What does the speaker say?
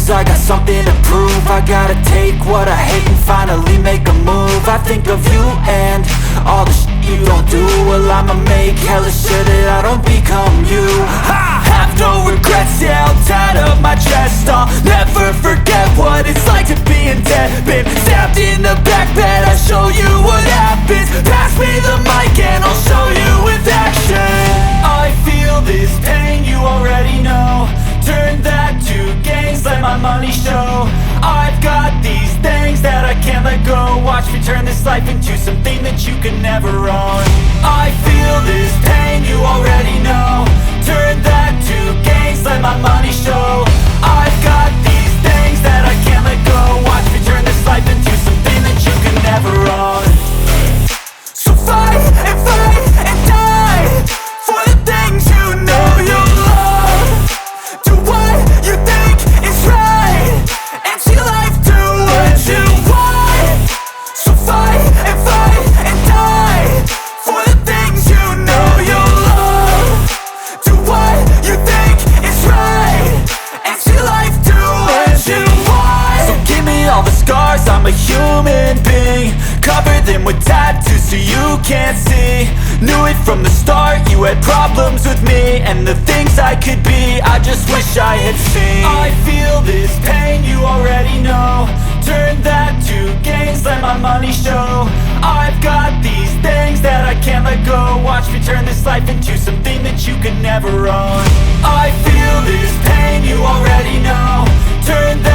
lose, I got something to prove. I gotta take what I hate and finally make a move. I think of you and all the shit you don't do. Well, I'ma make hella sure that I don't become you. I have no regrets, yeah, I'll tie up my chest. I'll never forget what it's like to be in debt. Been stabbed in the back bed, I'll show you what happens. Pass me the mic and I'll show you with action. I feel this pain, you already know. Turn that to gains, let my money show. I've got these things that I can't let go. Watch me turn this life into something that you can never own. I feel this pain, you already know. Turn that to gains, let my money show. I've got these things that I can't let go. Watch me turn this life into something that you can never own. So fight and die for the things you know you love. Do what you think is right and see life do what you want. So fight and die for the things you know you love. Do what you think is right and see life do what you want. So give me all the scars, I'm a human being. Cover them with tattoos so you can't see. Knew it from the start, you had problems with me and the things I could be, I just wish I had seen. I feel this pain, you already know. Turn that to gains, let my money show. I've got these things that I can't let go. Watch me turn this life into something that you can never own. I feel this pain, you already know. Turn that